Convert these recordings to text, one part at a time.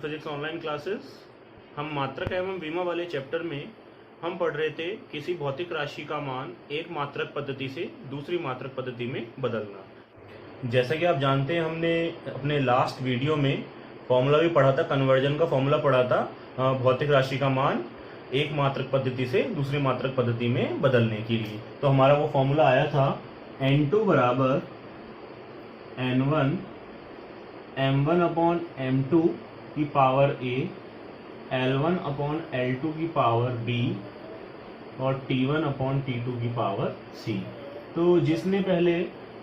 Physics online classes. हम मात्रक एवं विमा वाले चैप्टर में हम पढ़ रहे थे किसी भौतिक राशि का मान एक मात्रक पद्धति से दूसरी मात्रक पद्धति में बदलना। जैसा कि आप जानते हैं, हमने अपने लास्ट वीडियो में फॉर्मूला भी पढ़ा था, कन्वर्जन का फॉर्मूला पढ़ा था भौतिक राशि का मान एक मात्रक पद्धति से दूसरी मात्रक पद्धति में बदलने के लिए। तो हमारा वो फॉर्मूला आया था N2 बराबर N1 M1 अपॉन M2 की power A, L1 upon L2 की पावर B और T1 अपॉन T2 की पावर C। तो जिसने पहले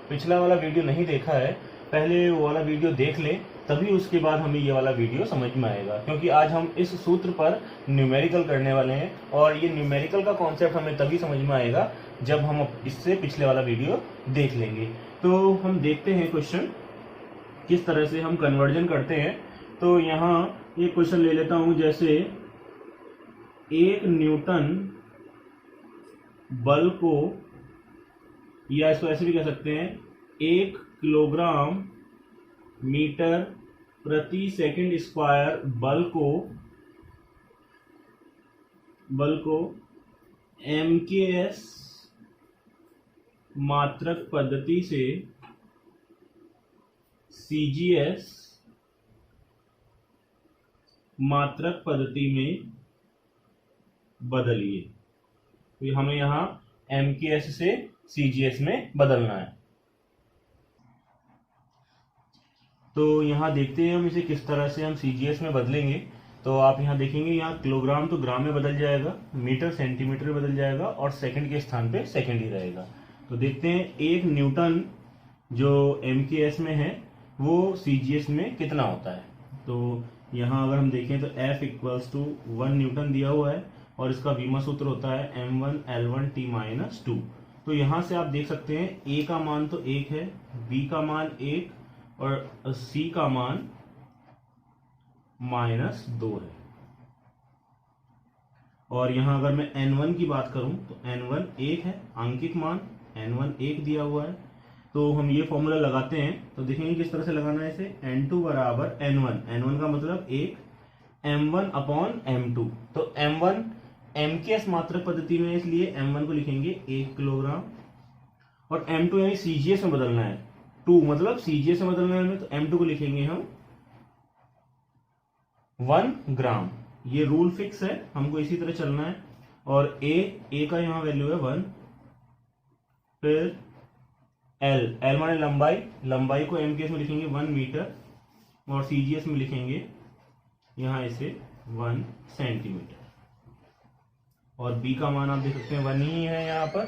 पिछला वाला वीडियो नहीं देखा है, पहले वो वाला वीडियो देख ले, तभी उसके बाद हमें ये वाला वीडियो समझ में आएगा। क्योंकि आज हम इस सूत्र पर न्यूमेरिकल करने वाले हैं और ये न्यूमेरिकल का कॉन्सेप्ट हमें तभी समझ में आएगा जब हम इससे पिछले वाला वीडियो देख लेंगे। तो हम देखते हैं क्वेश्चन किस तरह से हम कन्वर्जन करते हैं। तो यहाँ ये क्वेश्चन ले लेता हूं, जैसे 1 न्यूटन बल को, या इसको ऐसे भी कह सकते हैं, 1 किलोग्राम मीटर प्रति सेकंड स्क्वायर बल को MKS मात्रक पद्धति से CGS मात्रक पद्धति में बदलिए। तो हमें यहाँ MKS से CGS में बदलना है। तो यहाँ देखते हैं हम इसे किस तरह से हम CGS में बदलेंगे। तो आप यहाँ देखेंगे, यहाँ किलोग्राम तो ग्राम में बदल जाएगा, मीटर सेंटीमीटर में बदल जाएगा और सेकंड के स्थान पे सेकंड ही रहेगा। तो देखते हैं 1 न्यूटन जो MKS में है वो CGS में कितना होता है। तो यहाँ अगर हम देखें तो F इक्वल्स टू 1 न्यूटन दिया हुआ है और इसका विमा सूत्र होता है M1 L1 T-2। तो यहाँ से आप देख सकते हैं A का मान तो 1 है, B का मान 1 और C का मान -2 है। और यहाँ अगर मैं N1 की बात करूं तो N1 1 है, आंकिक मान N1 1 दिया हुआ है। तो हम ये फॉर्मूला लगाते हैं तो देखेंगे किस तरह से लगाना है इसे। N2 बराबर N1 का मतलब 1 M1 अपॉन M2। तो M1 MKS मात्रक पद्धति में, इसलिए M1 को लिखेंगे 1 किलोग्राम और M2 यानी CGS में बदलना है, 2 मतलब CGS में बदलना है हमें, तो M2 को लिखेंगे हम 1 ग्राम। ये रूल फिक्स है, हमको इसी तरह चलना है। और A का यहाँ वैल्यू है 1। फिर L माने लंबाई को MKS में लिखेंगे 1 मीटर और CGS में लिखेंगे यहाँ इसे 1 सेंटीमीटर। और B का मान आप देख सकते हैं 1 ही है यहाँ पर।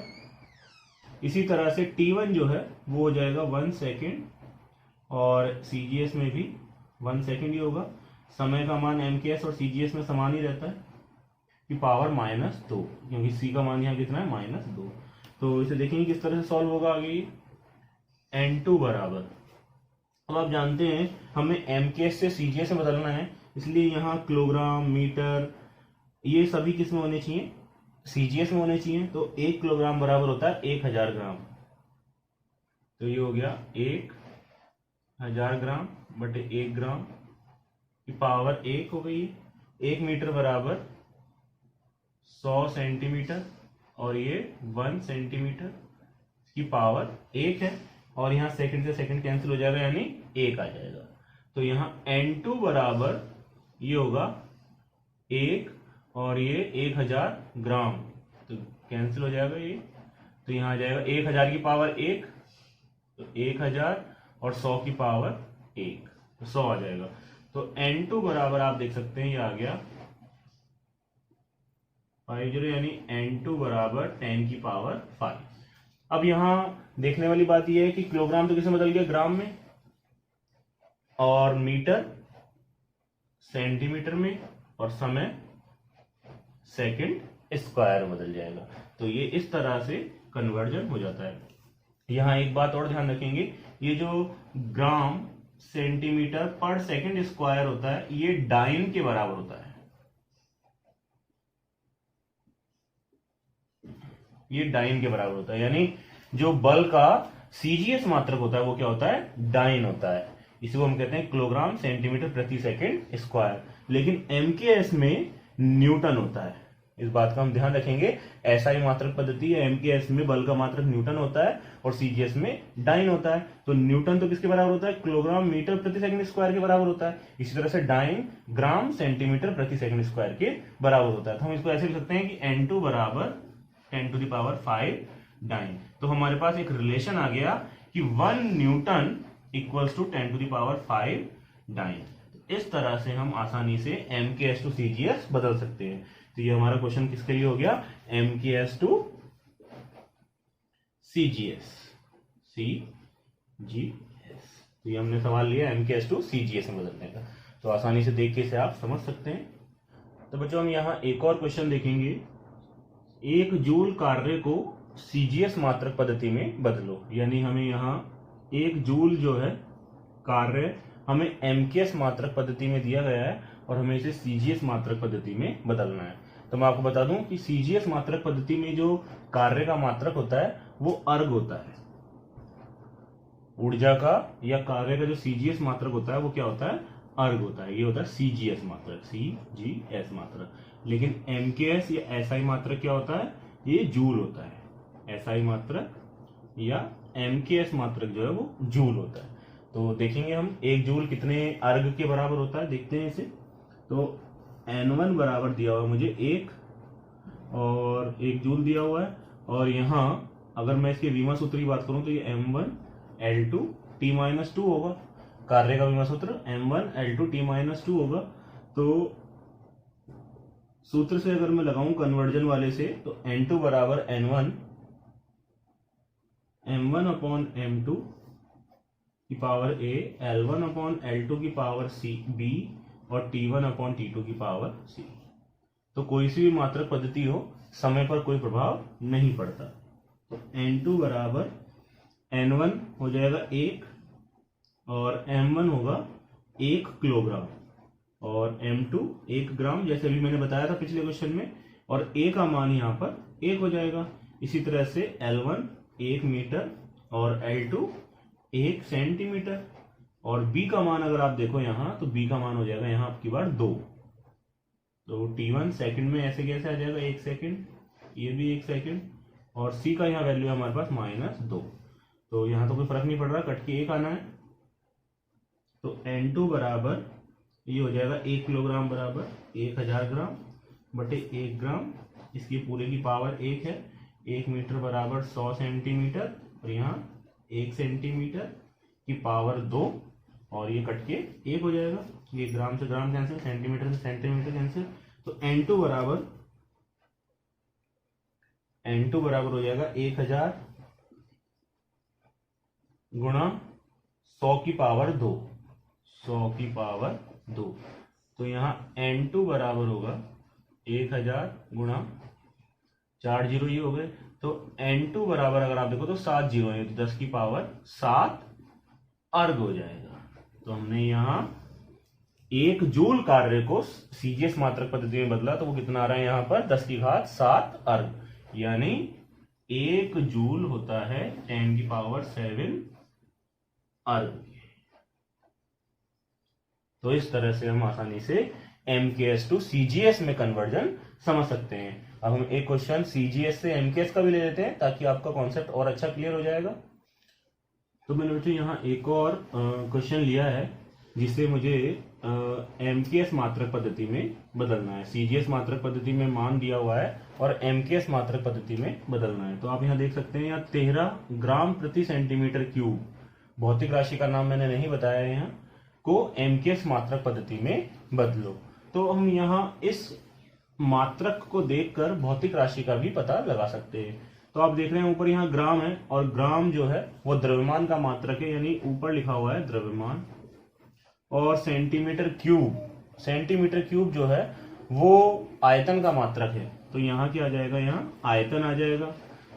इसी तरह से T1 जो है वो हो जाएगा 1 सेकेंड और CGS में भी 1 सेकेंड ही होगा। समय का मान MKS और CGS में समान ही रहता है कि पावर -2, क्योंकि C का मान यहाँ कितना है -2। तो इसे देखेंगे किस तरह से सॉल्व होगा आगे। N2 बराबर, अब आप जानते हैं हमें MKS से CGS में बदलना है, इसलिए यहाँ किलोग्राम मीटर ये सभी किस में होने चाहिए, CGS में होने चाहिए। तो 1 किलोग्राम बराबर होता है 1000 ग्राम। तो ये हो गया 1000 ग्राम बटे 1 ग्राम की पावर 1 हो गई। 1 मीटर बराबर 100 सेंटीमीटर और ये 1 सेंटीमीटर की पावर 1 है। और यहाँ सेकंड से सेकंड कैंसिल हो जाएगा, यानी 1 आ जाएगा। तो यहाँ N2 बराबर ये होगा 1 और ये 1000 ग्राम, तो कैंसिल हो जाएगा ये। तो यहाँ आ जाएगा 1000 की पावर 1, तो 1000 और 100 की पावर 1, तो 100 आ जाएगा। तो N2 बराबर आप देख सकते हैं ये आ गया 50, यानी N2 बराबर 10 की पावर 5। अब यहाँ देखने वाली बात यह है कि किलोग्राम तो किसमें बदल गया, ग्राम में, और मीटर सेंटीमीटर में, और समय सेकंड स्क्वायर में बदल जाएगा। तो ये इस तरह से कन्वर्जन हो जाता है। यहाँ एक बात और ध्यान रखेंगे, ये जो ग्राम सेंटीमीटर पर सेकंड स्क्वायर होता है ये डाइन के बराबर होता है। ये डाइन के बराबर होता है, यानी जो बल का CGS मात्रक होता है वो क्या होता है, डाइन होता है। इसी को हम कहते हैं किलोग्राम सेंटीमीटर प्रति सेकंड स्क्वायर। लेकिन एमकेएस में न्यूटन होता है, इस बात का हम ध्यान रखेंगे। एसआई मात्रक पद्धति या एमकेएस में बल का मात्रक न्यूटन होता है और सीजीएस में डाइन होता है। तो न्यूटन तो किसके बराबर होता है, किलोग्राम मीटर प्रति सेकंड स्क्वायर के बराबर होता है। इसी तरह से डाइन ग्राम सेंटीमीटर प्रति सेकंड स्क्वायर के बराबर होता है। तो हम इसको ऐसे लिख सकते हैं कि N2 बराबर 10⁵ डाइन। तो हमारे पास एक रिलेशन आ गया कि 1 न्यूटन इक्वल्स टू 10⁵ डाइन। इस तरह से हम आसानी से एमकेएस टू सीजीएस बदल सकते हैं। तो ये हमारा क्वेश्चन किसके लिए हो गया, एमकेएस टू सीजीएस, सीजीएस। तो ये हमने सवाल लिया एमकेएस टू सीजीएस में बदलने का। तो आसानी से देख के इसे आप समझ सकते हैं। तो बच्चों हम यहाँ एक और क्वेश्चन देखेंगे, 1 जूल कार्य को सीजीएस मात्रक पद्धति में बदलो। यानी हमें यहाँ 1 जूल जो है कार्य हमें एमकेएस मात्रक पद्धति में दिया गया है और हमें इसे सीजीएस मात्रक पद्धति में बदलना है। तो मैं आपको बता दूं कि सीजीएस मात्रक पद्धति में जो कार्य का मात्रक होता है वो अर्ग होता है। ऊर्जा का या कार्य का जो सीजीएस मात्रक होता है वो क्या होता है, अर्ग होता है। ये होता है सीजीएस मात्रक, सीजीएस मात्रक। लेकिन एमकेएस या एसआई मात्रक क्या होता है, ये जूल होता है। एसआई मात्रक या एमकेएस मात्रक जो है वो जूल होता है। तो देखेंगे हम 1 जूल कितने अर्ग के बराबर होता है, देखते हैं इसे। तो N1 बराबर दिया हुआ है मुझे 1 और 1 जूल दिया हुआ है। और यहाँ अगर मैं इसके विमा सूत्र की बात करूं तो ये M1L2 T-2 होगा। कार्य का विमा सूत्र M1L2 T-2 होगा। तो सूत्र से अगर मैं लगाऊं कन्वर्जन वाले से तो N2 बराबर N1 M1/M2 की पावर A, L1/L2 की पावर B और T1/T2 की पावर C। तो कोई सी भी मात्रक पद्धति हो, समय पर कोई प्रभाव नहीं पड़ता। तो N2 बराबर N1 हो जाएगा 1 और M1 होगा 1 किलोग्राम और M2 1 ग्राम, जैसे अभी मैंने बताया था पिछले क्वेश्चन में। और A का मान यहाँ पर 1 हो जाएगा। इसी तरह से L1 1 मीटर और L2 1 सेंटीमीटर। और B का मान अगर आप देखो यहाँ तो B का मान हो जाएगा यहाँ आपकी बार 2। तो T1 सेकंड में ऐसे कैसे आ जाएगा, 1 सेकंड, ये भी 1 सेकंड। और C का यहाँ वैल्यू है हमारे पास -2। तो यहाँ तो कोई फर्क नहीं पड़ रहा, कट के 1 आना है। तो N2 बराबर ये हो जाएगा 1 किलोग्राम बराबर 1000 ग्राम बटे 1 ग्राम। इसकी पूरे की पावर 1 है। 1 मीटर बराबर 100 सेंटीमीटर और यहाँ 1 सेंटीमीटर की पावर 2 और ये कट के 1 हो जाएगा। ये ग्राम से ग्राम कैंसिल, सेंटीमीटर से सेंटीमीटर कैंसिल। तो N2 बराबर हो जाएगा 1000 गुणा 100 की पावर 2, 100 की पावर 2। तो यहाँ N2 बराबर होगा 1000 गुणा 4 जीरो ये हो गए। तो N2 बराबर अगर आप देखो तो 7 जीरो है, तो 10 की पावर 7 अर्ग हो जाएगा। तो हमने यहाँ 1 जूल कार्य को सीजीएस मात्रक पद्धति में बदला, तो वो कितना आ रहा है यहाँ पर 10 की घात 7 अर्ग, यानी 1 जूल होता है 10 की पावर 7 अर्ग। तो इस तरह से हम आसानी से एमकेएस टू सीजीएस में कन्वर्जन समझ सकते हैं। अब हम एक क्वेश्चन सीजीएस से एमकेएस का भी ले लेते हैं ताकि आपका कॉन्सेप्ट और अच्छा क्लियर हो जाएगा। तो मैंने बच्चों यहाँ एक और क्वेश्चन लिया है जिसे मुझे एमकेएस मात्रक पद्धति में बदलना है। सीजीएस मात्रक पद्धति में मान दिया हुआ है और एमकेएस मात्रक पद्धति में बदलना है। तो आप यहाँ देख सकते हैं यहाँ 13 ग्राम प्रति सेंटीमीटर क्यूब, भौतिक राशि का नाम मैंने नहीं बताया है, यहाँ को एमकेएस मात्रक पद्धति में बदलो। तो हम यहाँ इस मात्रक को देखकर भौतिक राशि का भी पता लगा सकते हैं। तो आप देख रहे हैं ऊपर यहाँ ग्राम है और ग्राम जो है वो द्रव्यमान का मात्रक है, यानी ऊपर लिखा हुआ है द्रव्यमान। और सेंटीमीटर क्यूब जो है वो आयतन का मात्रक है। तो यहाँ क्या आ जाएगा, यहाँ आयतन आ जाएगा।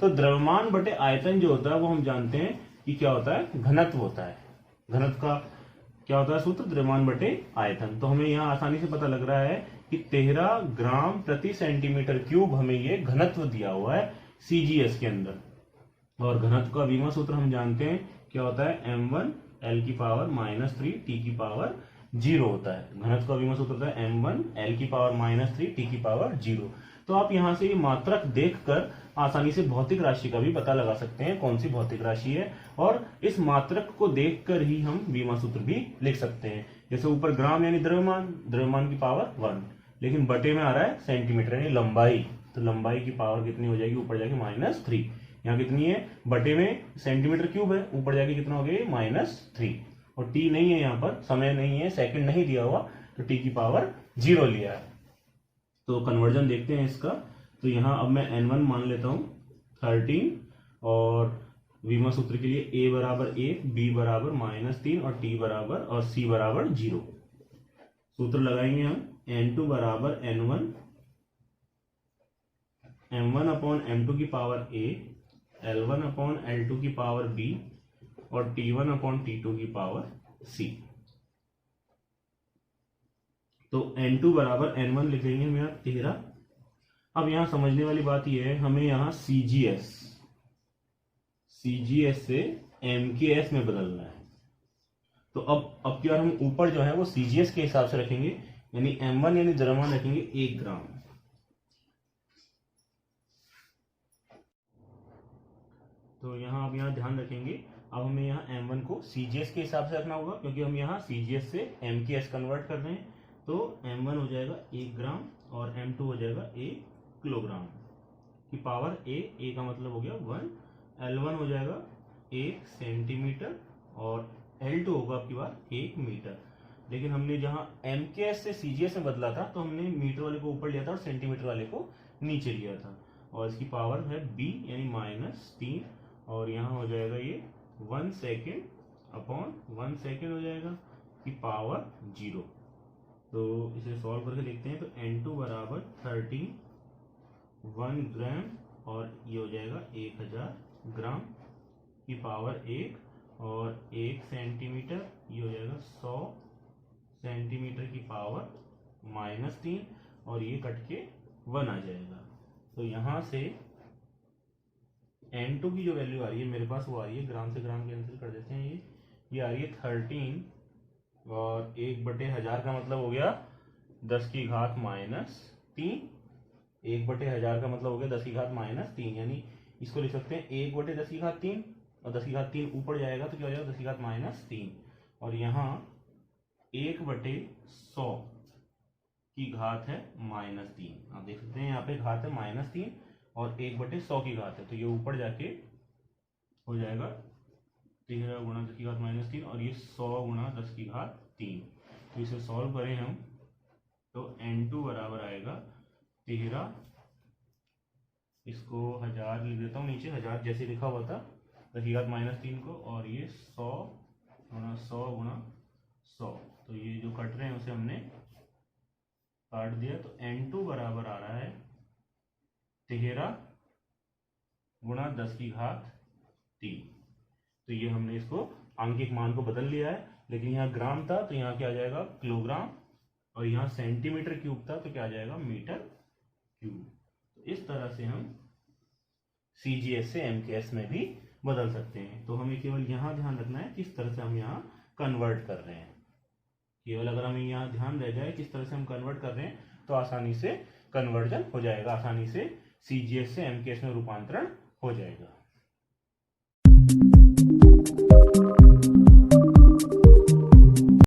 तो द्रव्यमान बटे आयतन जो होता है वो हम जानते हैं कि क्या होता है, घनत्व होता है। घनत्व का क्या होता है सूत्र, द्रव्यमान बटे आयतन। तो हमें यहाँ आसानी से पता लग रहा है कि 13 ग्राम प्रति सेंटीमीटर क्यूब हमें ये घनत्व दिया हुआ है सीजीएस के अंदर। और घनत्व का विमा सूत्र हम जानते हैं क्या होता है, L की पावर -3 T की पावर 0 होता है। घनत्व का विमा सूत्र होता है m1 L की पावर -3 T की पावर 0। तो आप यहां से ये मात्रक देखकर आसानी से भौतिक राशि का भी पता लगा सकते हैं, कौन सी भौतिक राशि है, और इस मात्रक को देखकर ही हम विमा सूत्र भी लिख सकते हैं। जैसे ऊपर ग्राम यानी द्रव्यमान, द्रव्यमान की पावर 1, लेकिन बटे में आ रहा है सेंटीमीटर यानी लंबाई, तो लंबाई की पावर कितनी हो जाएगी, ऊपर जाके -3। यहाँ कितनी है, बटे में सेंटीमीटर क्यूब है, ऊपर जाके कितना हो गया, -3। और टी नहीं है, यहाँ पर समय नहीं है, सेकंड नहीं दिया हुआ, तो टी की पावर 0 लिया है। तो कन्वर्जन देखते हैं इसका। तो यहाँ अब मैं n1 मान लेता हूँ 13, और विमा सूत्र के लिए a बराबर 1, b बराबर -3 और t बराबर और c बराबर 0। सूत्र लगाएंगे हम, n2 बराबर n1 m1 अपॉन m2 की power a, l1 upon l2 की पावर b और t1 अपॉन t2 की पावर c। तो n2 बराबर n1 लिखेंगे हम यहाँ 13। अब यहाँ समझने वाली बात यह है, हमें यहाँ CGS से MKS में बदलना है। तो अब क्या हम ऊपर जो है वो CGS के हिसाब से रखेंगे, यानी m1 यानी द्रव्यमान रखेंगे 1 ग्राम। तो यहाँ अब यहाँ ध्यान रखेंगे, अब हमें यहाँ m1 को CGS के हिसाब से रखना होगा, क्योंकि हम यहाँ CGS से MKS कन्वर्ट कर रहे हैं। तो m1 हो जाएगा 1 ग्राम और m2 हो जाएगा 1 किलोग्राम की पावर a का मतलब हो गया 1, l1 हो जाएगा 1 सेंटीमीटर और l2 होगा आपकी बात 1 मीटर। लेकिन हमने जहाँ MKS से CGS में बदला था, तो हमने मीटर वाले को ऊपर लिया था और सेंटीमीटर वाले को नीचे लिया था, और इसकी पावर है b यानी -3, और यहाँ हो जाएगा ये 1 सेकेंड अपॉन 1 सेकेंड हो जाएगा की पावर 0। तो इसे सॉल्व करके देखते हैं। तो n2 बराबर 13 1 ग्राम और ये हो जाएगा 1000 ग्राम की पावर 1, और 1 सेंटीमीटर ये हो जाएगा 100 सेंटीमीटर की पावर -3, और ये कट के 1 आ जाएगा। तो यहाँ से n2 की जो वैल्यू आ रही है मेरे पास, वो आ रही है, ग्राम से ग्राम कैंसिल कर देते हैं, ये आ रही है 13, और 1/1000 का मतलब हो गया 10 की घात -3। 1/1000 का मतलब हो गया 10 की घात -3, यानी इसको लिख सकते हैं 1/10 की घात 3, और 10 की घात 3 ऊपर जाएगा तो क्या हो जाएगा 10 की घात -3, और यहाँ 1/100 की घात है -3। आप देख सकते हैं यहाँ पे घात है -3 और 1/100 की घात है, तो ये ऊपर जाके हो जाएगा 13 गुणा 10 की घात -3, और ये 100 गुणा 10 की घात 3। तो इसे सॉल्व करें हम, तो n2 बराबर आएगा 13, इसको 1000 लिख देता हूँ नीचे, 1000 जैसे लिखा हुआ था 10 की घात -3 को, और ये 100 गुणा 100 गुणा 100। तो ये जो कट रहे हैं उसे हमने काट दिया। तो n2 बराबर आ रहा है 13 गुणा 10 की घात 3। तो ये हमने इसको अंकिक मान को बदल लिया है, लेकिन यहाँ ग्राम था तो यहाँ क्या आ जाएगा किलोग्राम, और यहाँ सेंटीमीटर क्यूब था तो क्या आ जाएगा मीटर क्यूब। तो इस तरह से हम CGS से MKS में भी बदल सकते हैं। तो हमें केवल यहाँ ध्यान रखना है किस तरह से हम यहाँ कन्वर्ट कर रहे हैं। केवल अगर हमें यहाँ ध्यान रह जाए किस तरह से हम कन्वर्ट कर रहे हैं, तो आसानी से कन्वर्जन हो जाएगा, आसानी से CGS से MKS में रूपांतरण हो जाएगा।